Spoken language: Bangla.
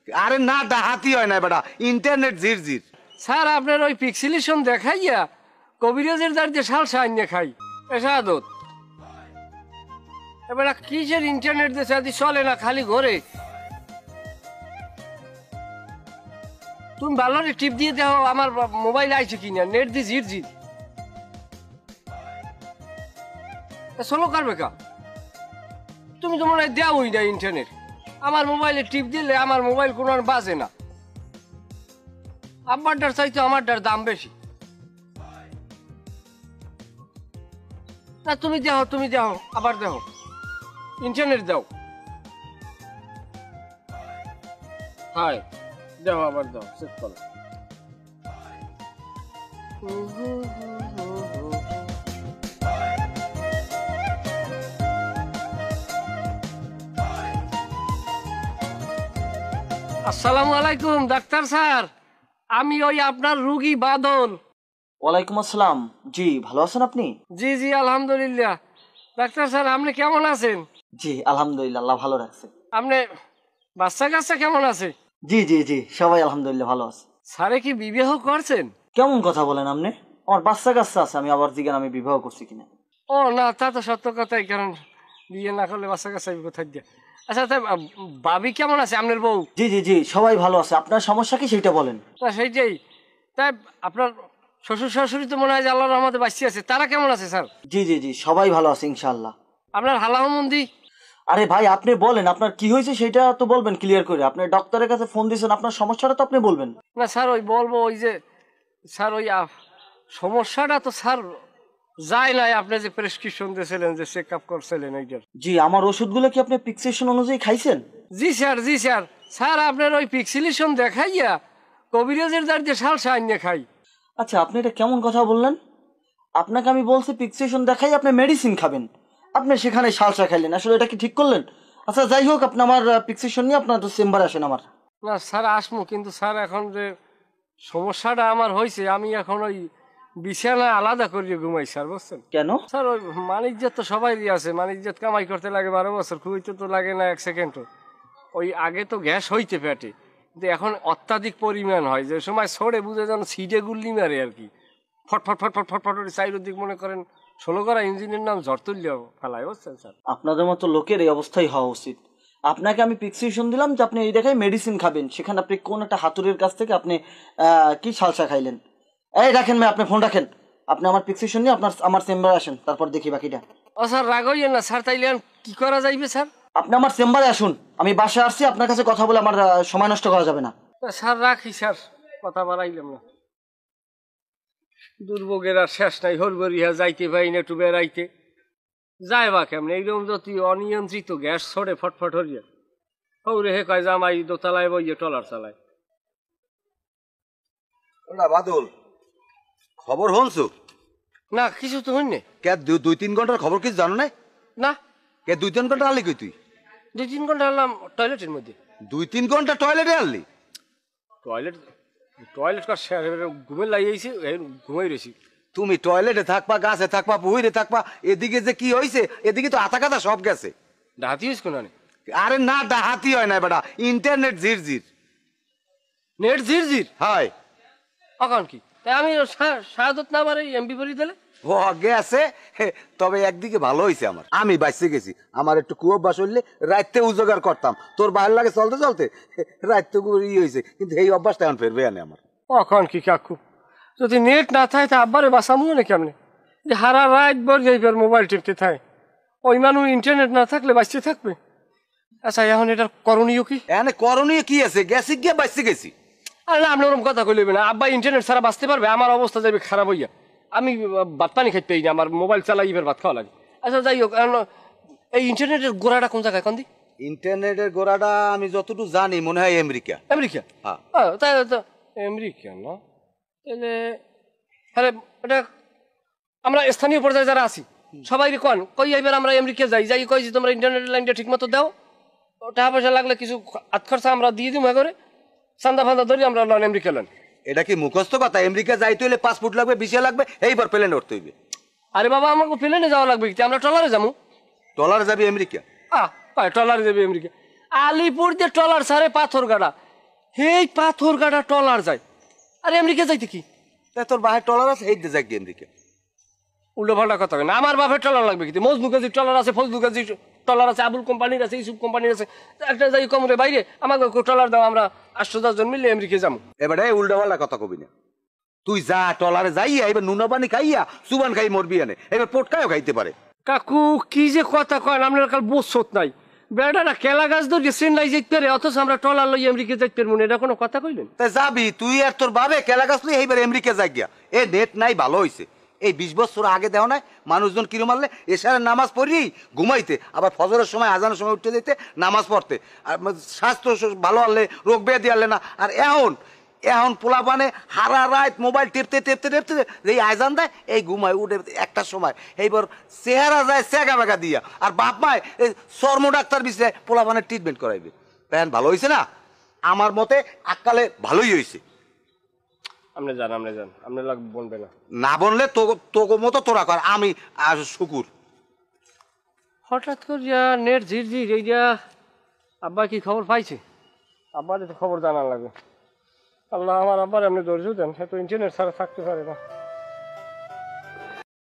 আরে না ডাহাতি হয় না বেটা, ইন্টারনেট ঝিরঝির। স্যার আপনার ওই পিক্সেলেশন দেখাইয়া কবিরাজের দাঁড়িয়ে সালসা আইনে খাই এসা আদত। এবার কিসের ইন্টারনেট দেশে আদি চলে না, খালি ঘরে। তুমি ভালো টিপ দিয়ে দেখো আমার মোবাইল আইছে কিনা, নেট দিয়ে ঝিরঝির চলো কারবে কা। তুমি তো মনে হয় দেওই না ইন্টারনেট। আমার মোবাইলে টিপ দিলে আমার মোবাইল কোনো আর বাজে না। আব্বারটার চাইতে আমারটার দাম বেশি। না তুমি দেখো, তুমি দেখো, আবার দেখো, ইন্টারনেট দাও। হাই দেখো, আবার দাও, চেক করো। আসসালামু আলাইকুম ডাক্তার স্যার, আমি ওই আপনার রুগী বাদল। ওয়ালাইকুম আসসালাম। জি ভালো আছেন আপনি? জি জি আলহামদুলিল্লাহ। ডাক্তার স্যার আপনি কেমন আছেন? জি আলহামদুলিল্লাহ, আল্লাহ ভালো রাখছে। আপনি বাচ্চা কাচ্চা কেমন আছে? জি জি জি সবাই আলহামদুলিল্লাহ ভালো আছে। স্যারে কি বিবাহ করছেন? কেমন কথা বলেন আপনি? আমার বাচ্চা কাচ্চা আছে, আমি আবার জিজ্ঞান আমি বিবাহ করছি কিনা। ও না, তা তো সত্য কথাই, কারণ বিয়ে না করলে বাচ্চা কাচ্চা কোথায় দিয়ে। আচ্ছা তাই ভাবি কেমন আছে আপনার বউ? জি জি জি সবাই ভালো আছে। আপনার সমস্যা কি সেটা বলেন। না সেইটাই। তাই আপনার শ্বশুর শাশুড়ি তো মনে হয় যে আল্লাহর রহমতে বাঁচিয়ে আছে, তারা কেমন আছে স্যার? জি জি জি সবাই ভালো আছে ইনশাআল্লাহ। আপনার হালামন্দি? আরে ভাই আপনি বলেন আপনার কি হয়েছে সেটা তো বলবেন ক্লিয়ার করে। আপনি ডক্টরের কাছে ফোন দিয়েছেন, আপনার সমস্যাটা তো আপনি বলবেন। না স্যার ওই বলবো, ওই যে স্যার ওই সমস্যাটা তো স্যার যায় নাই। আপনি যে প্রেসক্রিপশন দিয়েছিলেন, যে চেক আপ করছিলেন এইটার। জি আমার ওষুধগুলো কি আপনি প্রেসক্রিপশন অনুযায়ী খাইছেন? জি স্যার, জি স্যার। স্যার আপনার ওই পিক্সেলেশন দেখাইয়া কবিরাজের দাঁড়িয়ে সালসা আইনে খাই। আচ্ছা আপনি এটা কেমন কথা বললেন? আপনাকে আমি বলছি প্রেসক্রিপশন দেখাই আপনি মেডিসিন খাবেন, আপনি সেখানে সালসা খাইলেন, আসলে এটা কি ঠিক করলেন? আচ্ছা যাই হোক, আপনি আমার প্রেসক্রিপশন নিয়ে আপনার চেম্বারে আসেন আমার। না স্যার আসমু, কিন্তু স্যার এখন যে সমস্যাটা আমার হয়েছে, আমি এখন ওই বিছানা আলাদা করিয়ে ঘুমাই স্যার, বুঝছেন? কেন? স্যার ওই মানিজ্জাত তো সবাই আছে, মানিজ্জাত কামাই করতে লাগে 12 বছর, খুঁজতে তো লাগে না 1 সেকেন্ডও। ওই আগে তো গ্যাস হইতে পেটে, কিন্তু এখন অত্যাধিক পরিমাণ হয়, যে সময় ছড়ে বুঝে যেন সিডে গুল্লি মারে আর কি। ফটফট ফটফট ফটফট চারিদিক মনে করেন 16 করা ইঞ্জিনের নাম ঝড় তুললেও ফেলায়, বুঝছেন স্যার? আপনাদের মতো লোকের এই অবস্থাই হওয়া উচিত। আপনাকে আমি প্রেসক্রিপশন দিলাম যে আপনি এই দেখায় মেডিসিন খাবেন, সেখানে আপনি কোন একটা হাতুড়ির কাছ থেকে আপনি কি সালসা খাইলেন। এই রাখেন ভাই, আপনি ফোন রাখেন, আপনি আমার প্রেসক্রিপশন নিয়ে আমার চেম্বারে আসেন, তারপর দেখি বাকিটা। ও স্যার রাগ হইয়েন না স্যার, তাইলে কি করা যাইবে স্যার? আপনি আমার চেম্বারে আসুন, আমি বাসায় আসছি, আপনার কাছে কথা বলে আমার সময় নষ্ট করা যাবে না। স্যার রাখি স্যার, কথা বাড়াইলাম না। দুর্ভোগের আর শেষ নাই, হরবরিয়া যাইতে পাই না একটু বেড়াইতে, যায় বা কেমন এইরকম যদি অনিয়ন্ত্রিত গ্যাস ছড়ে ফটফট হরিয়া। হৌরে হে কয় জামাই দোতলায় বইয়ে টলার চালায়। বাদল খবর হনছো? না কিছু তো হইনি। কে 2-3 ঘন্টার খবর কিছু জানো না? না। কে 2-3 ঘন্টা আনলি কই তুই? 2-3 ঘন্টা হলাম টয়লেটের মধ্যে। 2-3 ঘন্টা টয়লেটে আনলি? টয়লেট কার ঘুমে লাগিয়েছি, ঘুমাই রয়েছি। তুমি টয়লেটে থাকবা, গাছে থাকবা, পুহিরে থাকবা, এদিকে যে কি হয়েছে, এদিকে তো আতা কাতা সব গেছে। ডাহাতি হয়েছে কোন? আরে না ডাহাতি হয় না বেটা, ইন্টারনেট ঝিরঝির। নেট ঝিরঝির হয় এখন কি? তাই আমি শাহাদত না আমার এমবি পরি দিলে ও গেছে। তবে একদিকে ভালো হয়েছে আমার, আমি বাইসে গেছি। আমার একটু কুয়াবাস হইলে রাইতে উজাগার করতাম, তোর বাইরে লাগে চলতে চলতে রাইতে ই হয়েছে, কিন্তু এই অভ্যাসটা এখন ফেরবে আনে আমার। এখন কি কাকু, যদি নেট না থাকে তা আব্বারে বাঁচামু না কেমনে? যে হারা রাত ভর যাইবার মোবাইল টিপতে থাকে, ওই মানুষ ইন্টারনেট না থাকলে বাঁচতে থাকবে? আচ্ছা এখন এটার করণীয় কি? এখানে করণীয় কি আছে? গেছি গিয়ে বাইসে গেছি। আরে না আপনি ওরকম কথা কইলেন না। আব্বা ইন্টারনেট ছাড়া বাঁচতে পারবে? আমার অবস্থা যাবে খারাপ হইয়া, আমি ভাত পানি খাইতে পাই না, আমার মোবাইল চালাই এবার ভাত খাওয়া লাগে। আচ্ছা যাই হোক, এই ইন্টারনেটের গোড়াটা কোন জায়গায় কন্দি? ইন্টারনেটের গোড়াটা আমি যতটুকু জানি মনে হয় আমেরিকা। আমেরিকা? হ্যাঁ তাই তো আমেরিকা না? তাহলে হ্যাঁ এটা আমরা স্থানীয় পর্যায়ে যারা আছি সবাই কন কই এবার আমরা আমেরিকা যাই, যাই কই যে তোমরা ইন্টারনেট লাইনটা ঠিক মতো দাও, টাকা পয়সা লাগলে কিছু হাত খরচা আমরা দিয়ে দিব, করে চান্দা ফান্দা ধরি আমরা আমেরিকা লন। এটা কি মুখস্থ কথা? আমেরিকা যাইতে হইলে পাসপোর্ট লাগবে, ভিসা লাগবে, এইবার প্লেন উঠতে হইবে। আরে বাবা আমাকে প্লেনে যাওয়া লাগবে কি? আমরা ট্রলারে যাবো। ডলারে যাবি আমেরিকা? ট্রলারে যাবি আমেরিকা? আলিপুর দিয়ে ট্রলার সারে পাথর গাড়া এই পাথর গাড়া টলার যায়। আরে আমেরিকা যাইতে কি তা তোর বাহের টলার আছে এই যাক গিয়ে দিকে উল্টো পাল্টা কথা কেন? আমার বাপের টলার লাগবে কিন্তু মজনু গাজীর টলার আছে, ফজলু গাজীর টলার আছে, আবুল কোম্পানির আছে, ইসুফ কোম্পানির আছে। একটা যাই কমরে বাইরে আমাকে টলার দাও, আমরা 8-10 জন মিলে আমেরিকা যাবো। এবারে উল্টা পাল্টা কথা কবি না। তুই যা টলারে যাইয়া এবার নুনা পানি খাইয়া সুবান খাই মরবি এনে, এবার পোটকায়ও খাইতে পারে। কাকু কি যে কথা কয়, আপনার কাল বোধ নাই। বেড়াটা কেলা গাছ ধরে চেন্নাই যাইতে পারে, অথচ আমরা টলার লই আমেরিকা যাইতে পারবো না, এটা কোনো কথা কইলেন? তা যাবি তুই আর তোর বাবে কেলা গাছ লই এইবার আমেরিকা যাই গিয়া। এ নেট নাই ভালো হইছে। এই 20 বছর আগে দেও নাই মানুষজন কিরম মারলে এশারের নামাজ পড়ি ঘুমাইতে, আবার ফজরের সময় আজানের সময় উঠতে যেতে নামাজ পড়তে, আর স্বাস্থ্য ভালো হলে রোগ ব্যাধি আনলে না। আর এখন পোলা পানে হারা রাত মোবাইল টেপতে টেপতে টেপতে এই আজান দেয়, এই ঘুমায় উঠে একটার সময়, এইবার চেহারা যায় চেগা বেগা দিয়া। আর বাপ মায় এই চর্ম ডাক্তার বিষয়ে পোলা পানের ট্রিটমেন্ট করাইবে। তাই ভালো হয়েছে না? আমার মতে আকালে ভালোই হয়েছে। আপনি যান আপনি বলবে না। না বললে তোকে মতো তোরা কর, আমি আর শুকুর। হঠাৎ করিয়া নেট ঝিরঝির এইটা, আব্বা কি খবর পাইছে? আব্বার তো খবর জানার লাগবে। আল্লাহ আমার আব্বার এমনি ধৈর্য দেন, সে তো ইন্টারনেট ছাড়া থাকতে পারে না।